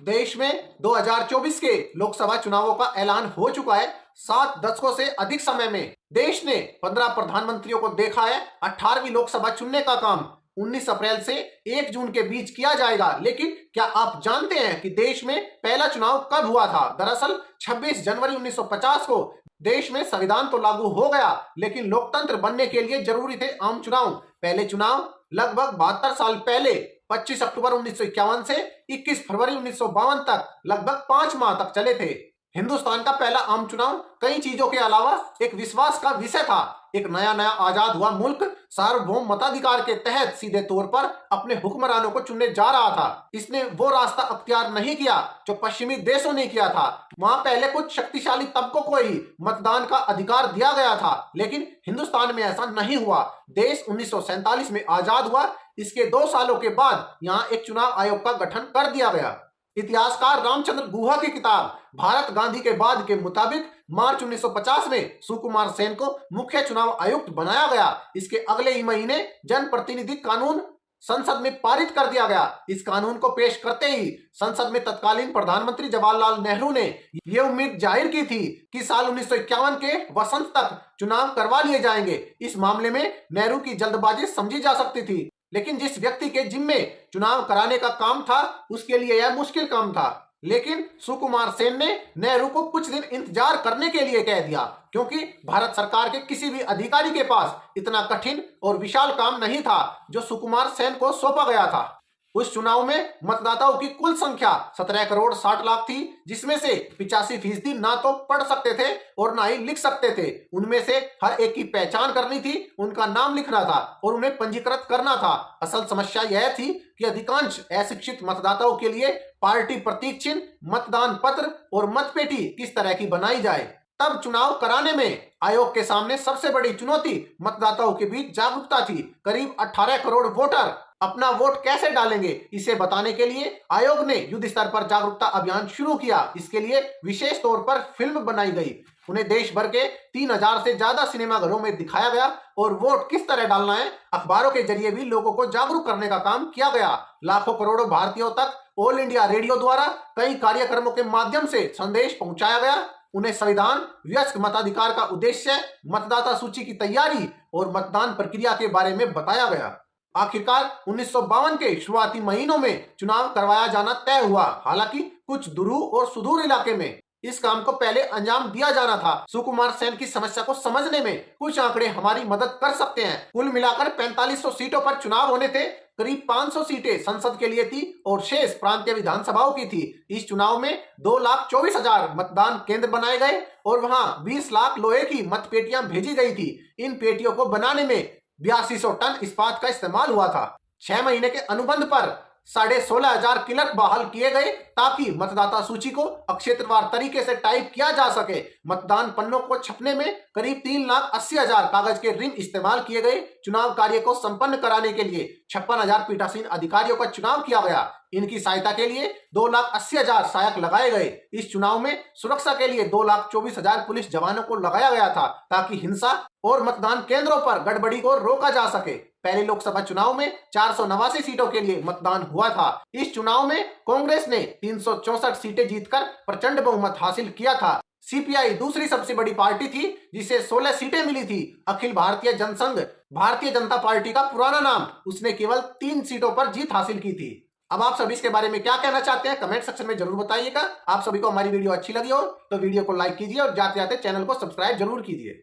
देश में 2024 के लोकसभा चुनावों का ऐलान हो चुका है। 7 दशकों से अधिक समय में देश ने 15 प्रधानमंत्रियों को देखा है। 18वीं लोकसभा चुनने का काम 19 अप्रैल से 1 जून के बीच किया जाएगा। लेकिन क्या आप जानते हैं कि देश में पहला चुनाव कब हुआ था? दरअसल 26 जनवरी 1950 को देश में संविधान तो लागू हो गया, लेकिन लोकतंत्र बनने के लिए जरूरी थे आम चुनाव। पहले चुनाव लगभग 72 साल पहले 25 अक्टूबर 1951 से 21 फरवरी 1952 तक लगभग 5 माह तक चले थे। हिंदुस्तान का पहला आम चुनाव कई चीजों के अलावा एक विश्वास का विषय था। एक नया आजाद हुआ मुल्क सार्वभौम मताधिकार के तहत सीधे तौर पर अपने हुक्मरानों को चुनने जा रहा था। इसने वो रास्ता अख्तियार नहीं किया जो पश्चिमी देशों ने किया था। वहां पहले कुछ शक्तिशाली तबकों को ही मतदान का अधिकार दिया गया था, लेकिन हिंदुस्तान में ऐसा नहीं हुआ। देश 1947 में आजाद हुआ। इसके 2 सालों के बाद यहाँ एक चुनाव आयोग का गठन कर दिया गया। इतिहासकार रामचंद्र गुहा की किताब भारत गांधी के बाद के मुताबिक मार्च 1950 में सुकुमार सेन को मुख्य चुनाव आयुक्त बनाया गया। इसके अगले ही महीने जनप्रतिनिधि कानून संसद में पारित कर दिया गया। इस कानून को पेश करते ही संसद में तत्कालीन प्रधानमंत्री जवाहरलाल नेहरू ने यह उम्मीद जाहिर की थी कि साल 1951 के वसंत तक चुनाव करवा लिए जाएंगे। इस मामले में नेहरू की जल्दबाजी समझी जा सकती थी, लेकिन जिस व्यक्ति के जिम्मे चुनाव कराने का काम था उसके लिए यह मुश्किल काम था। लेकिन सुकुमार सेन ने नेहरू को कुछ दिन इंतजार करने के लिए कह दिया, क्योंकि भारत सरकार के किसी भी अधिकारी के पास इतना कठिन और विशाल काम नहीं था जो सुकुमार सेन को सौंपा गया था। उस चुनाव में मतदाताओं की कुल संख्या 17 करोड़ 60 लाख थी, जिसमें से 85% ना तो पढ़ सकते थे और ना ही लिख सकते थे। उनमें से हर एक की पहचान करनी थी, उनका नाम लिखना था और उन्हें पंजीकृत करना था। असल समस्या यह थी कि अधिकांश अशिक्षित मतदाताओं के लिए पार्टी प्रतीक चिन्ह, मतदान पत्र और मतपेटी किस तरह की बनाई जाए। तब चुनाव कराने में आयोग के सामने सबसे बड़ी चुनौती मतदाताओं के बीच जागरूकता थी। करीब 18 करोड़ वोटर अपना वोट कैसे डालेंगे, इसे बताने के लिए आयोग ने युद्ध स्तर पर जागरूकता अभियान शुरू किया। इसके लिए विशेष तौर पर फिल्म बनाई गई। उन्हें देश भर के 3000 से ज्यादा सिनेमाघरों में दिखाया गया और वोट किस तरह डालना है अखबारों के जरिए भी लोगों को जागरूक करने का काम किया गया। लाखों करोड़ों भारतीयों तक ऑल इंडिया रेडियो द्वारा कई कार्यक्रमों के माध्यम से संदेश पहुंचाया गया। उन्हें संविधान, वयस्क मताधिकार का उद्देश्य, मतदाता सूची की तैयारी और मतदान प्रक्रिया के बारे में बताया गया। आखिरकार 1952 के शुरुआती महीनों में चुनाव करवाया जाना तय हुआ। हालांकि कुछ दूर और सुदूर इलाके में इस काम को पहले अंजाम दिया जाना था। सुकुमार सेन की समस्या को समझने में कुछ आंकड़े हमारी मदद कर सकते हैं। कुल मिलाकर 4500 सीटों पर चुनाव होने थे। करीब 500 सीटें संसद के लिए थी और शेष प्रांतीय विधानसभाओं की थी। इस चुनाव में 2,24,000 मतदान केंद्र बनाए गए और वहां 20 लाख लोहे की मतपेटियां भेजी गई थी। इन पेटियों को बनाने में 8200 टन इस्पात का इस्तेमाल हुआ था। 6 महीने के अनुबंध पर 16,500 क्लर्क बहाल किए गए ताकि मतदाता सूची को अक्षेत्रवार तरीके से टाइप किया जा सके। मतदान पन्नों को छपने में करीब 3,80,000 कागज के रिम इस्तेमाल किए गए। चुनाव कार्य को संपन्न कराने के लिए 56,000 पीठासीन अधिकारियों का चुनाव किया गया। इनकी सहायता के लिए 2,80,000 सहायक लगाए गए। इस चुनाव में सुरक्षा के लिए 2,24,000 पुलिस जवानों को लगाया गया था ताकि हिंसा और मतदान केंद्रों पर गड़बड़ी को रोका जा सके। पहले लोकसभा चुनाव में 489 सीटों के लिए मतदान हुआ था। इस चुनाव में कांग्रेस ने 364 सीटें जीतकर प्रचंड बहुमत हासिल किया था। सीपीआई दूसरी सबसे बड़ी पार्टी थी जिसे 16 सीटें मिली थी। अखिल भारतीय जनसंघ, भारतीय जनता पार्टी का पुराना नाम, उसने केवल 3 सीटों पर जीत हासिल की थी। अब आप सभी इसके बारे में क्या कहना चाहते हैं कमेंट सेक्शन में जरूर बताइएगा। आप सभी को हमारी वीडियो अच्छी लगी हो तो वीडियो को लाइक कीजिए और जाते जाते चैनल को सब्सक्राइब जरूर कीजिए।